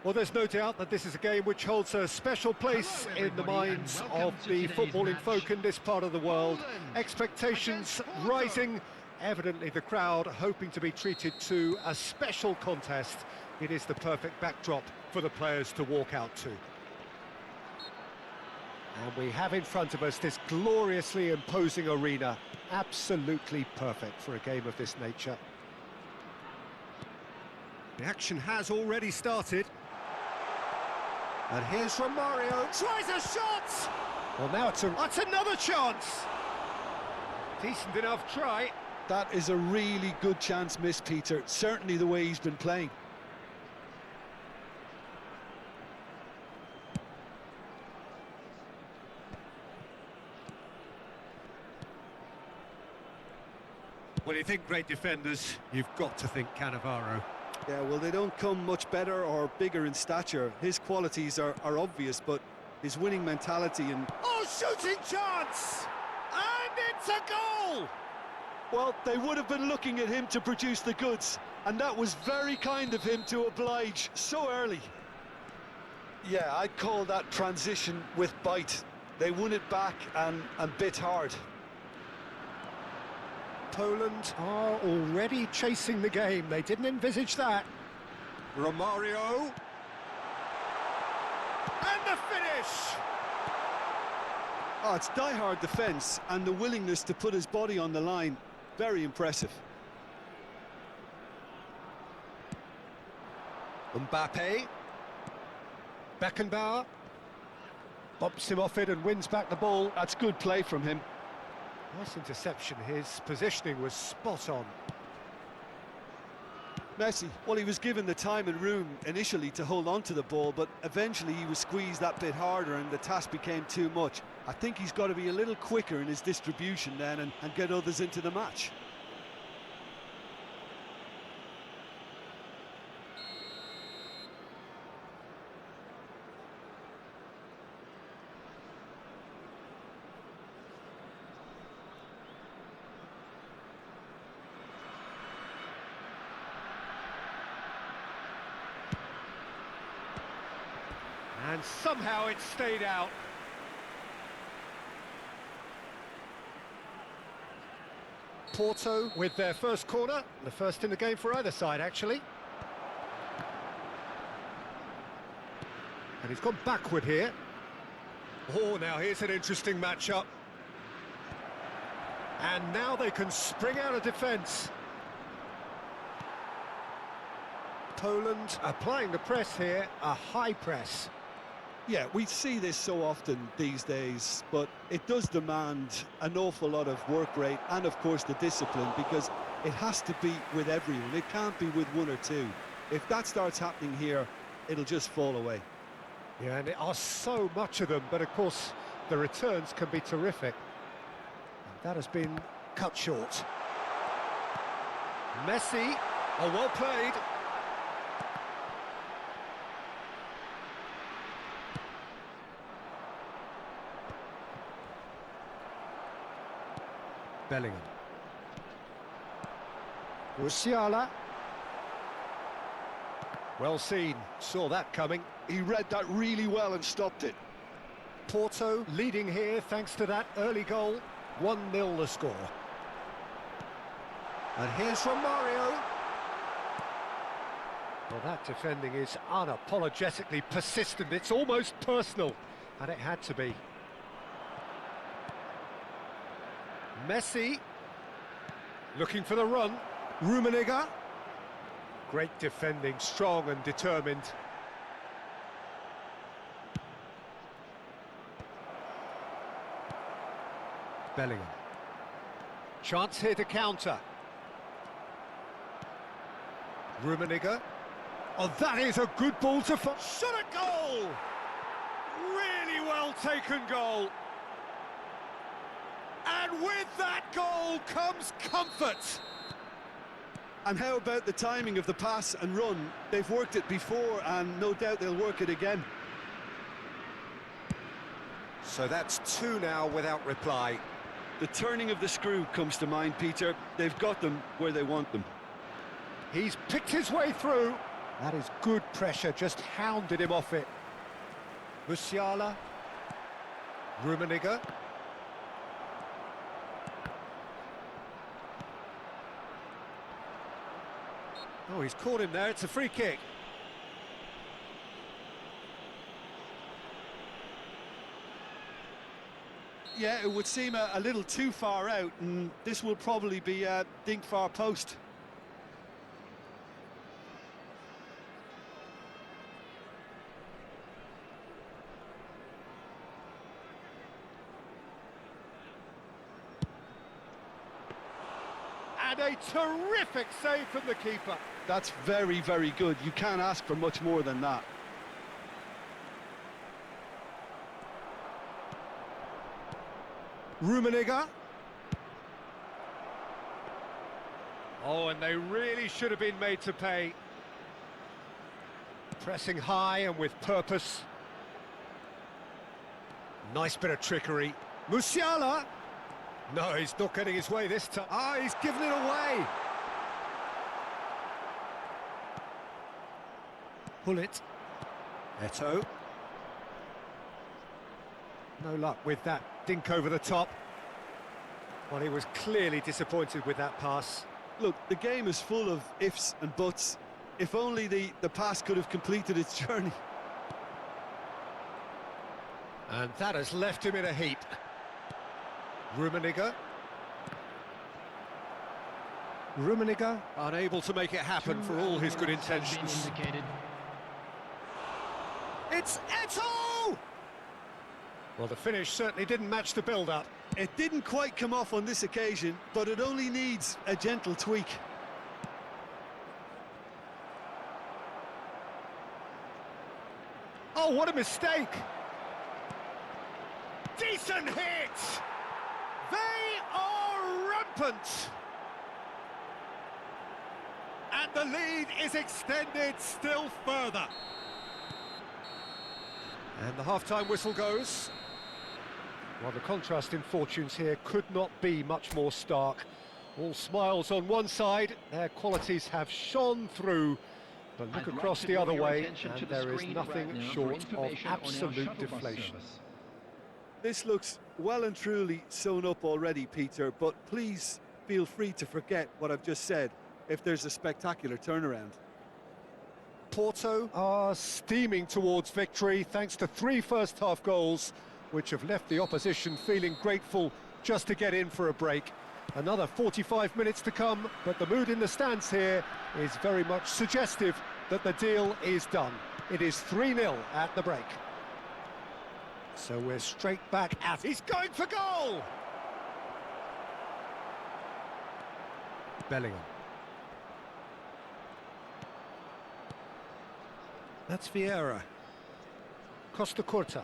Well, there's no doubt that this is a game which holds a special place in the minds of the footballing folk in this part of the world. Expectations rising, evidently the crowd hoping to be treated to a special contest. It is the perfect backdrop for the players to walk out to. And we have in front of us this gloriously imposing arena, absolutely perfect for a game of this nature. The action has already started. And here's Romario, tries a shot! Well, now that's another chance! Decent enough try. That is a really good chance missed, Peter. Certainly the way he's been playing. When you think great defenders, you've got to think Cannavaro. Yeah, well, they don't come much better or bigger in stature. His qualities are obvious, but his winning mentality and... Oh, shooting chance! And it's a goal! Well, they would have been looking at him to produce the goods, and that was very kind of him to oblige so early. Yeah, I'd call that transition with bite. They won it back and bit hard. Poland are already chasing the game. They didn't envisage that. Romario. And the finish! Oh, it's die-hard defence and the willingness to put his body on the line. Very impressive. Mbappe. Beckenbauer. Bumps him off it and wins back the ball. That's good play from him. Nice interception, his positioning was spot on. Messi, well, he was given the time and room initially to hold on to the ball, but eventually he was squeezed that bit harder and the task became too much. I think he's got to be a little quicker in his distribution then and get others into the match. And somehow it stayed out. Porto with their first corner, the first in the game for either side, actually. And he's gone backward here. Oh, now here's an interesting matchup. And now they can spring out of defence. Poland applying the press here, a high press. Yeah, we see this so often these days, but it does demand an awful lot of work rate and, of course, the discipline, because it has to be with everyone. It can't be with one or two. If that starts happening here, it'll just fall away. Yeah, and there are so much of them, but, of course, the returns can be terrific. And that has been cut short. Messi, oh, well played. Bellingham. Musiala. Well seen, saw that coming. He read that really well and stopped it. Porto leading here thanks to that early goal. 1-0 the score. And here's Romario. Well, that defending is unapologetically persistent. It's almost personal, and it had to be. Messi, looking for the run. Rummenigge. Great defending, strong and determined. Bellingham. Chance here to counter. Rummenigge. Oh, that is a good ball to... Shot a goal! Really well taken goal. And with that goal comes comfort. And how about the timing of the pass and run? They've worked it before and no doubt they'll work it again. So that's two now without reply. The turning of the screw comes to mind, Peter. They've got them where they want them. He's picked his way through. That is good pressure, just hounded him off it. Musiala. Rummenigge. Oh, he's caught him there, it's a free kick. Yeah, it would seem a little too far out, and this will probably be a dink far post. And a terrific save from the keeper. That's very, very good. You can't ask for much more than that. Rummenigge. Oh, and they really should have been made to pay. Pressing high and with purpose. Nice bit of trickery. Musiala. No, he's not getting his way this time. Ah, he's given it away. Hullet. Eto. No luck with that dink over the top. Well, he was clearly disappointed with that pass. Look, the game is full of ifs and buts. If only the pass could have completed its journey. And that has left him in a heap. Rummenigge. Rummenigge unable to make it happen for all his good intentions. It's Eto! Well, the finish certainly didn't match the build-up. It didn't quite come off on this occasion, but it only needs a gentle tweak. Oh, what a mistake! Decent hit! They are rampant! And the lead is extended still further. And the half-time whistle goes. Well, the contrast in fortunes here could not be much more stark. All smiles on one side, their qualities have shone through. But look across the other way, and there is nothing short of absolute deflation. This looks well and truly sewn up already, Peter, but please feel free to forget what I've just said if there's a spectacular turnaround. Porto are steaming towards victory thanks to 3 first-half goals, which have left the opposition feeling grateful just to get in for a break. Another 45 minutes to come, but the mood in the stands here is very much suggestive that the deal is done. It is 3-0 at the break. So we're straight back at... He's going for goal! Bellingham. That's Vieira. Costa Curta.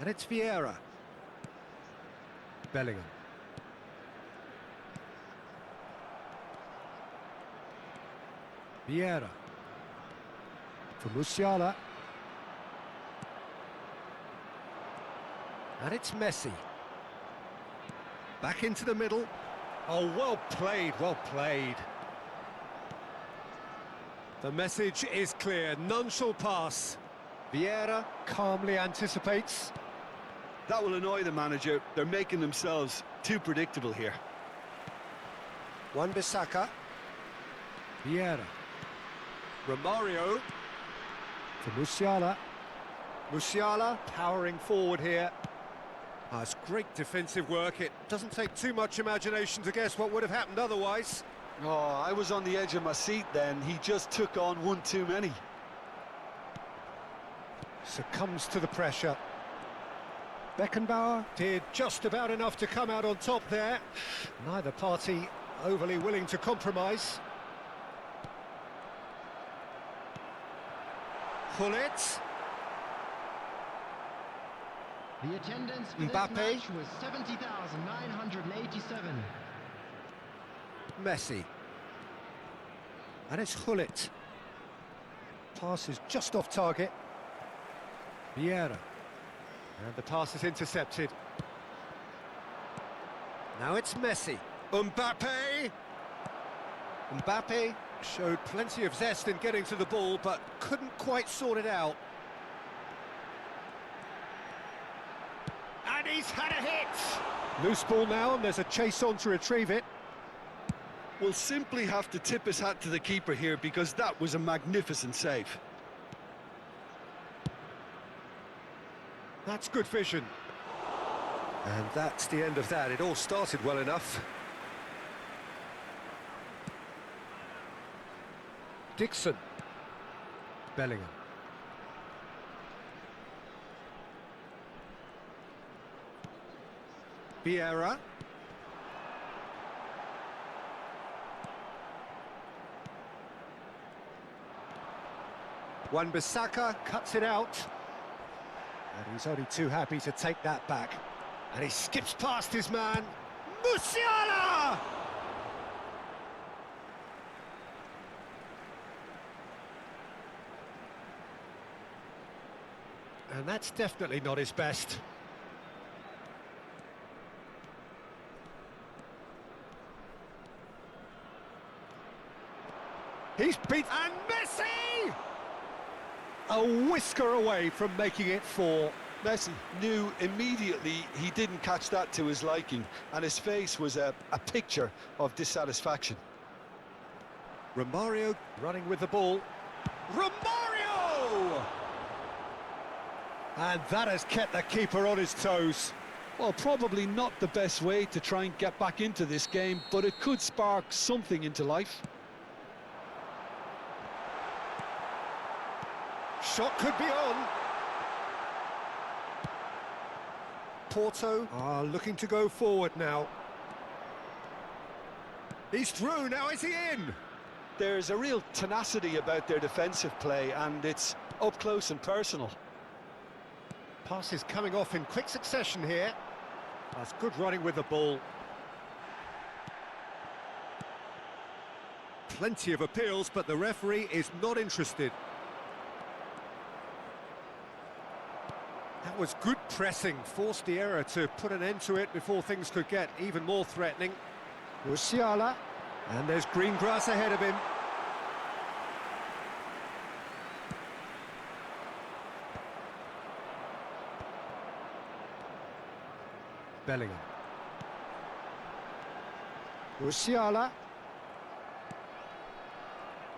And it's Vieira. Bellingham. Vieira. For Musiala. And it's Messi. Back into the middle. Oh, well played, well played. The message is clear, none shall pass. Vieira calmly anticipates. That will annoy the manager. They're making themselves too predictable here. Wan-Bissaka. Vieira. Romario. For Musiala. Musiala powering forward here. Oh, it's great defensive work. It doesn't take too much imagination to guess what would have happened otherwise. Oh, I was on the edge of my seat then. He just took on one too many. Succumbs to the pressure. Beckenbauer did just about enough to come out on top there. Neither party overly willing to compromise. Hullet. The attendance for Mbappe. this match was 70,987. Messi. And it's Hullet. Pass is just off target. Vieira. And the pass is intercepted. Now it's Messi. Mbappe. Mbappe Showed plenty of zest in getting to the ball, but couldn't quite sort it out. And he's had a hit! Loose ball now, and there's a chase on to retrieve it. Will simply have to tip his hat to the keeper here because that was a magnificent save. That's good vision. And that's the end of that. It all started well enough. Dixon. Bellingham. Vieira. Wan-Bissaka cuts it out. And he's only too happy to take that back. And he skips past his man. Musiala! And that's definitely not his best. He's beat, and Messi! A whisker away from making it 4. Messi knew immediately he didn't catch that to his liking, and his face was a picture of dissatisfaction. Romario running with the ball. Romario! And that has kept the keeper on his toes. Well, probably not the best way to try and get back into this game, but it could spark something into life. Shot could be on. Porto are looking to go forward now. He's through, now is he in? There's a real tenacity about their defensive play, and it's up close and personal. Passes coming off in quick succession here. That's good running with the ball. Plenty of appeals, but the referee is not interested. That was good pressing, forced the error to put an end to it before things could get even more threatening. Musiala, and there's green grass ahead of him. Bellingham. Musiala.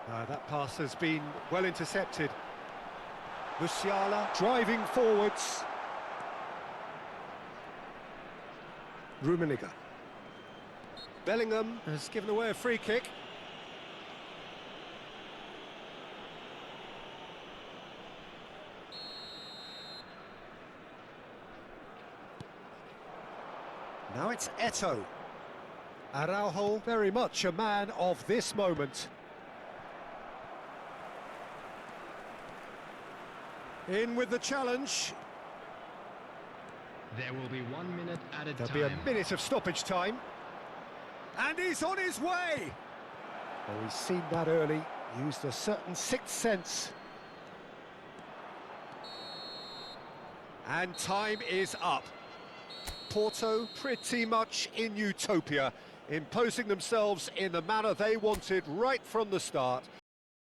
That pass has been well intercepted. Musiala driving forwards. Rummenigge. Bellingham has given away a free kick. Now it's Eto'o. Araujo, very much a man of this moment. In with the challenge. There will be 1 minute added time. There'll be a minute of stoppage time. And he's on his way! Oh, he's seen that early, used a certain sixth sense. And time is up. Porto pretty much in utopia, imposing themselves in the manner they wanted right from the start.